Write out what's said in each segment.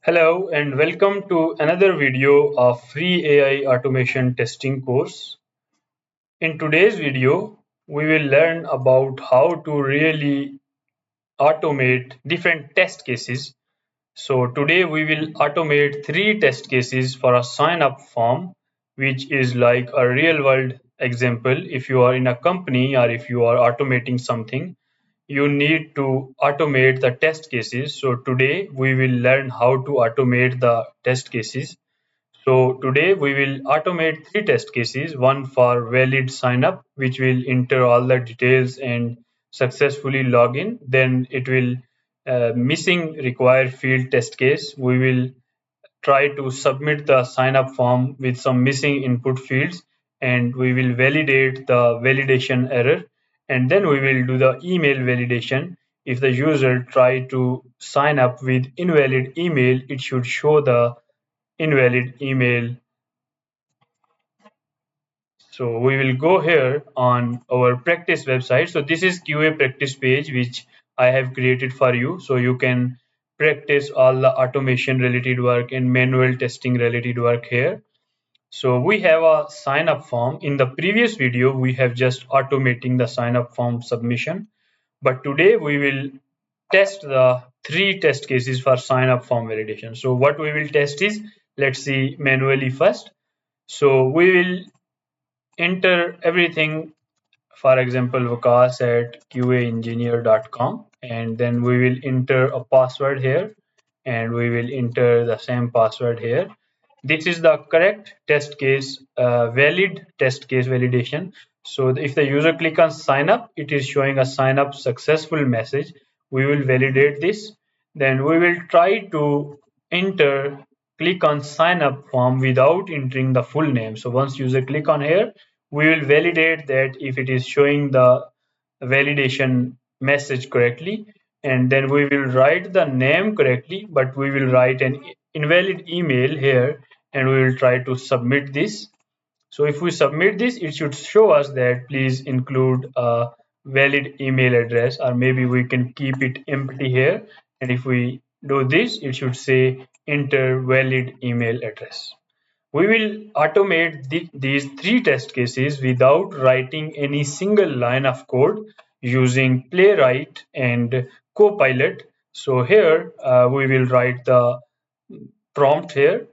Hello and welcome to another video of free AI automation testing course. In today's video, we will learn about how to really automate different test cases. So today we will automate three test cases for a sign up form, which is like a real world example. If you are in a company or if you are automating something, you need to automate the test cases. So today we will learn how to automate the test cases. So today we will automate three test cases, one for valid sign up, which will enter all the details and successfully log in. Then it will missing required field test case. We will try to submit the sign up form with some missing input fields, and we will validate the validation error, and then we will do the email validation. If the user try to sign up with invalid email, it should show the invalid email. So we will go here on our practice website. So this is QA practice page which I have created for you. So you can practice all the automation related work and manual testing related work here. So we have a sign up form. In the previous video, we have just automating the sign up form submission. But today we will test the three test cases for sign up form validation. So what we will test is, let's see manually first. So we will enter everything, for example Vikas at qaengineer.com, and then we will enter a password here and we will enter the same password here. This is the correct test case, valid test case validation. So if the user click on sign up, it is showing a sign up successful message. We will validate this. Then we will try to enter, click on sign up form without entering the full name. So once user click on here, we will validate that if it is showing the validation message correctly, and then we will write the name correctly, but we will write an invalid email here, and we will try to submit this. So if we submit this, it should show us that please include a valid email address, or maybe we can keep it empty here. And if we do this, it should say enter valid email address. We will automate these three test cases without writing any single line of code using Playwright and Copilot. So here we will write the prompt here.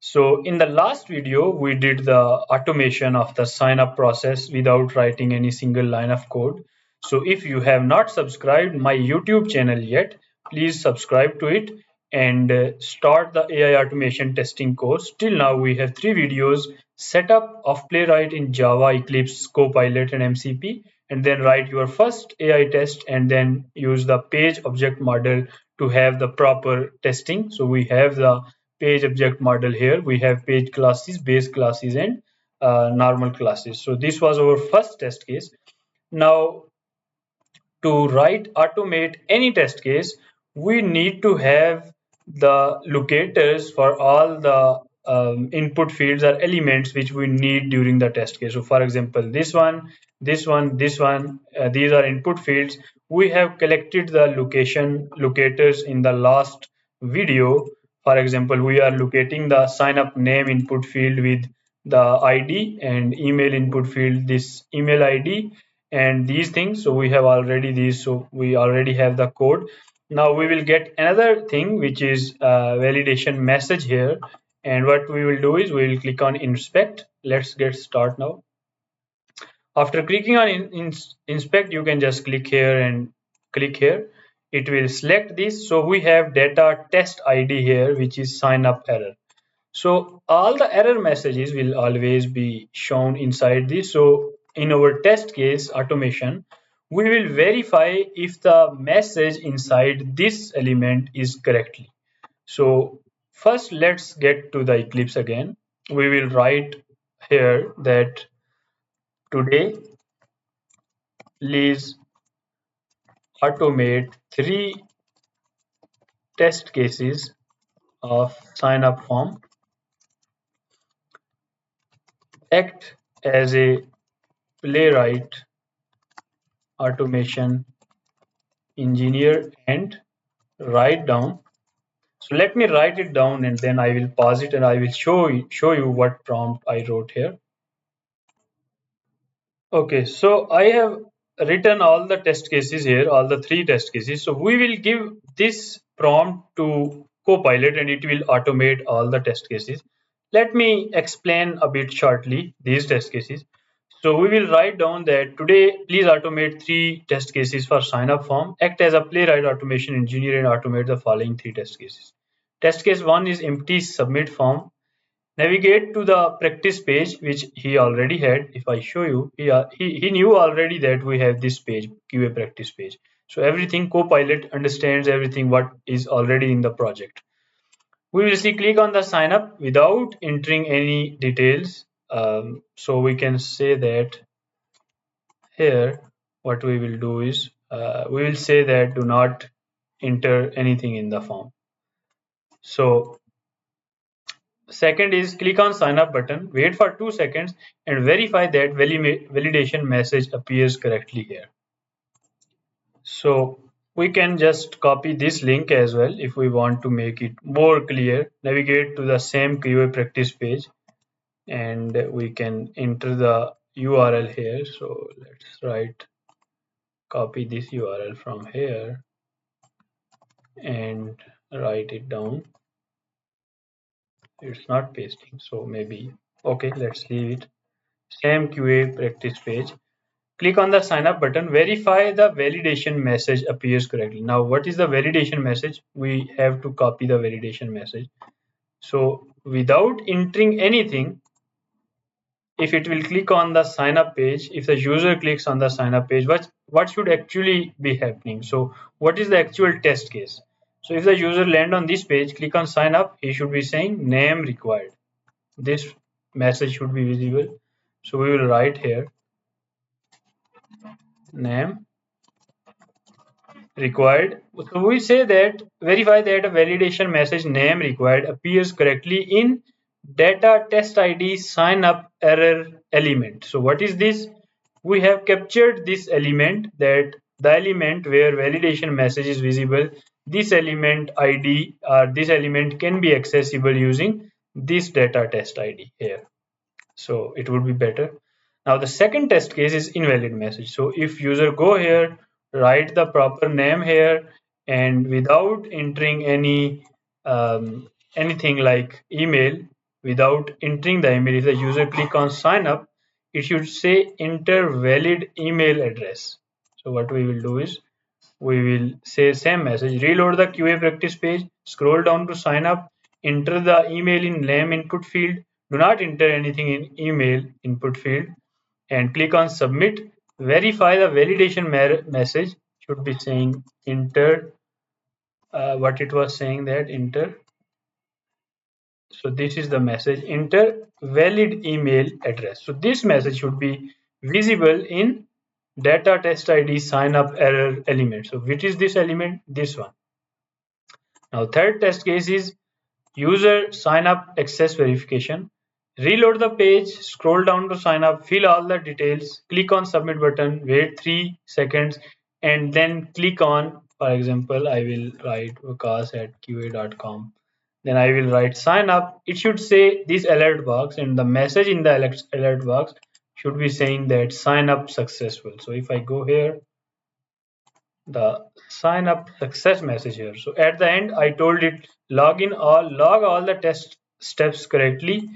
So in the last video, we did the automation of the sign up process without writing any single line of code. So if you have not subscribed my YouTube channel yet, please subscribe to it and start the AI automation testing course. Till now, we have three videos: setup of Playwright in Java, Eclipse, Copilot, and MCP, and then write your first AI test and then use the page object model to have the proper testing. So we have the page object model here. We have page classes, base classes, and normal classes. So this was our first test case. Now to write automate any test case, we need to have the locators for all the input fields or elements which we need during the test case. So for example, this one, this one, this one, these are input fields. We have collected the locators in the last video. For example, we are locating the sign up name input field with the ID, and email input field this email ID, and these things. So we have already these, so we already have the code. Now we will get another thing which is validation message here, and what we will do is we will click on inspect. Let's get start now. After clicking on inspect, you can just click here and click here. It will select this. So we have data test ID here, which is sign up error. So all the error messages will always be shown inside this. So in our test case automation, we will verify if the message inside this element is correctly. So first let's get to the Eclipse again. We will write here that today please automate three test cases of sign up form, act as a playwright automation engineer, and write down So let me write it down and then I will pause it and I will show you what prompt I wrote here. Okay, so I have written all the test cases here, all the three test cases. So we will give this prompt to Copilot and it will automate all the test cases. Let me explain a bit shortly these test cases. So we will write down that today, please automate three test cases for sign up form. Act as a Playwright automation engineer and automate the following three test cases. Test case one is empty submit form. Navigate to the practice page, which he already had. If I show you, he knew already that we have this page, QA practice page. So everything Copilot understands everything what is already in the project. We will see click on the sign up without entering any details. So we can say that here what we will do is we will say that do not enter anything in the form. So second is click on sign up button, wait for 2 seconds and verify that validation message appears correctly here. So we can just copy this link as well if we want to make it more clear. Navigate to the same QA practice page and we can enter the URL here. So let's copy this URL from here and write it down. It's not pasting, so maybe, okay, let's leave it. Same QA practice page. Click on the sign up button, verify the validation message appears correctly. Now, what is the validation message? We have to copy the validation message. So without entering anything, if it will click on the sign up page, if the user clicks on the sign up page, what should actually be happening? So what is the actual test case? So if the user land on this page, click on sign up, he should be saying name required. This message should be visible. So we will write here name required. So we say that verify that a validation message name required appears correctly in data test ID sign up error element. So what is this? We have captured this element, that the element where validation message is visible, this element ID or this element can be accessible using this data test ID here. So it would be better. Now the second test case is invalid message. So if user go here, write the proper name here, and without entering anything like email, without entering the email, if the user click on sign up, it should say enter valid email address. So what we will do is we will say same message, reload the QA practice page, scroll down to sign up, enter the email in name input field, do not enter anything in email input field, and click on submit. Verify the validation message should be saying enter what it was saying, that enter. So this is the message, enter valid email address. So this message should be visible in data test ID sign up error element. So which is this element? This one. Now third test case is user sign up access verification. Reload the page, scroll down to sign up, fill all the details, click on submit button, wait 3 seconds, and then click on, for example, I will write vikas@qa.com. Then I will write sign up. It should say this alert box, and the message in the alert box should be saying that sign up successful. So if I go here, the sign up success message here. So at the end, I told it log all the test steps correctly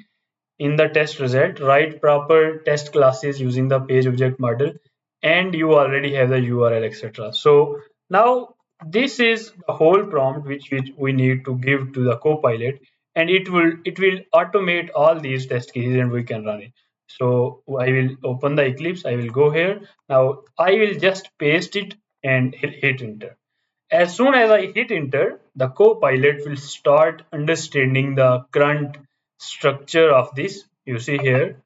in the test result, write proper test classes using the page object model, and you already have the URL, etc. So now this is the whole prompt which we need to give to the Copilot, and it will automate all these test cases and we can run it. So I will open the Eclipse. I will go here. Now I will just paste it and hit enter. As soon as I hit enter, the Copilot will start understanding the current structure of this, you see here,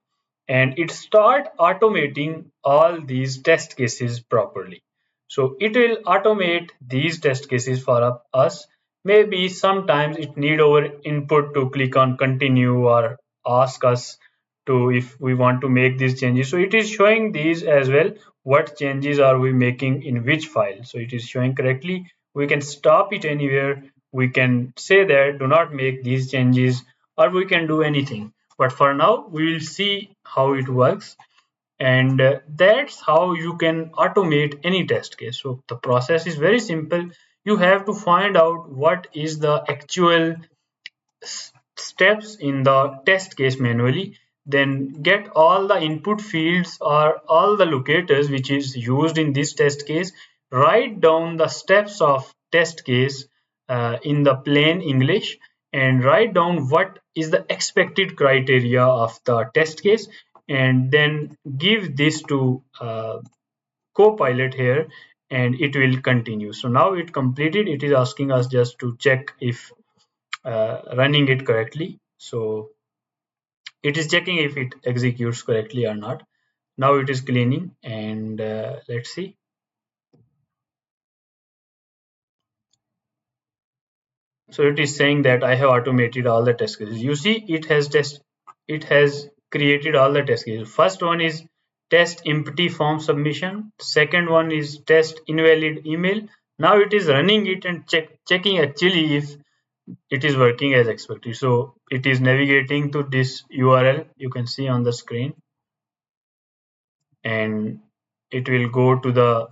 and it start automating all these test cases properly. So it will automate these test cases for us. Maybe sometimes it need our input to click on continue or ask us to if we want to make these changes. So it is showing these as well, what changes are we making in which file. So it is showing correctly. We can stop it anywhere. we can say that do not make these changes, or we can do anything. But for now, we will see how it works. And that's how you can automate any test case. So the process is very simple. You have to find out what is the actual steps in the test case manually, then get all the input fields or all the locators which is used in this test case, write down the steps of test case in the plain English, and write down what is the expected criteria of the test case, and then give this to Copilot here, and it will continue. So now it completed. It is asking us just to check if running it correctly. So it is checking if it executes correctly or not. Now it is cleaning, and let's see. So it is saying that I have automated all the test cases. You see, it has created all the test cases. First one is test empty form submission. Second one is test invalid email. Now it is running it and checking actually if it is working as expected. So it is navigating to this URL you can see on the screen, and it will go to the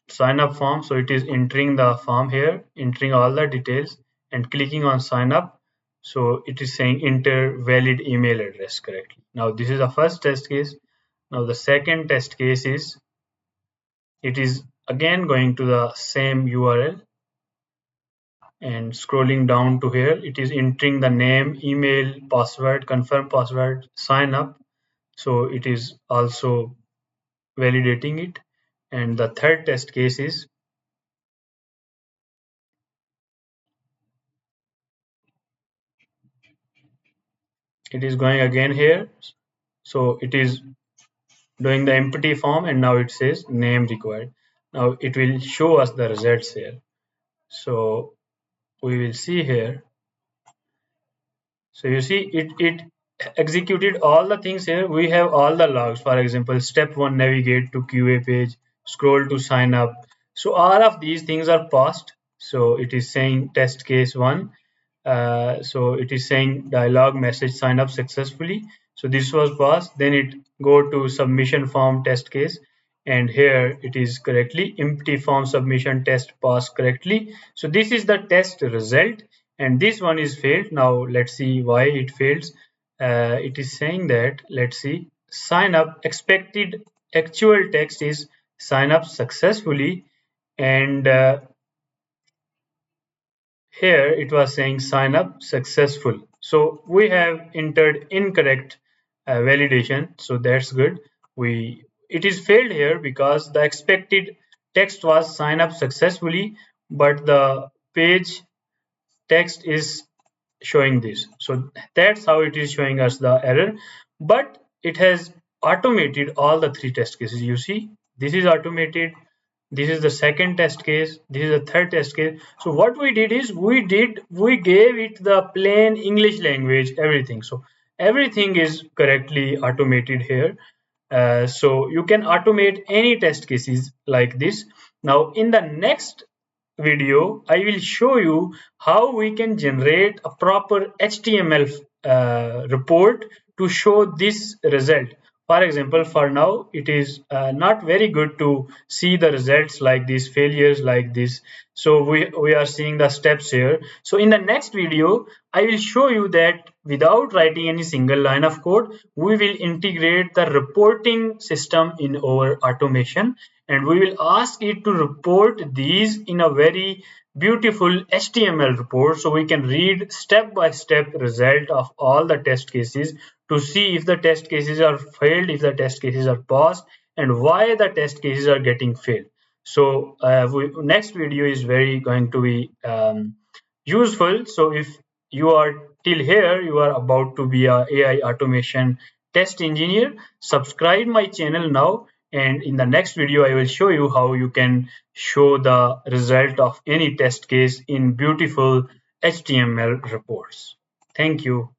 sign up form. So it is entering the form here, entering all the details and clicking on sign up. So it is saying enter valid email address correctly. Now this is the first test case. Now the second test case is, it is again going to the same URL and scrolling down to here. It is entering the name, email, password, confirm password, sign up. So it is also validating it. And the third test case is, it is going again here. So it is doing the empty form, and now it says name required. Now it will show us the results here. So we will see here. So you see it executed all the things here. We have all the logs. For example, step 1, navigate to QA page, scroll to sign up. So all of these things are passed. So it is saying test case 1. So it is saying dialog message sign up successfully. So this was passed. Then it go to submission form test case, and here it is correctly empty form submission test passed correctly. So this is the test result, and this one is failed. Now let's see why it fails. It is saying that, let's see, sign up expected actual text is sign up successfully, and here it was saying sign up successful. So we have entered incorrect validation. So that's good. It is failed here because the expected text was sign up successfully, but the page text is showing this. So that's how it is showing us the error. But it has automated all the three test cases. You see, this is automated. This is the second test case. This is the third test case. So what we did is we gave it the plain English language, everything. So everything is correctly automated here. So you can automate any test cases like this. Now in the next video, I will show you how we can generate a proper HTML report to show this result. For example, for now, it is not very good to see the results like these, failures like this. So we are seeing the steps here. So in the next video, I will show you that without writing any single line of code, we will integrate the reporting system in our automation, and we will ask it to report these in a very beautiful HTML report, so we can read step by step result of all the test cases to see if the test cases are failed, if the test cases are passed, and why the test cases are getting failed. So next video is very going to be useful. So if you are till here, you are about to be a AI automation test engineer, subscribe my channel now, and in the next video I will show you how you can show the result of any test case in beautiful HTML reports. Thank you.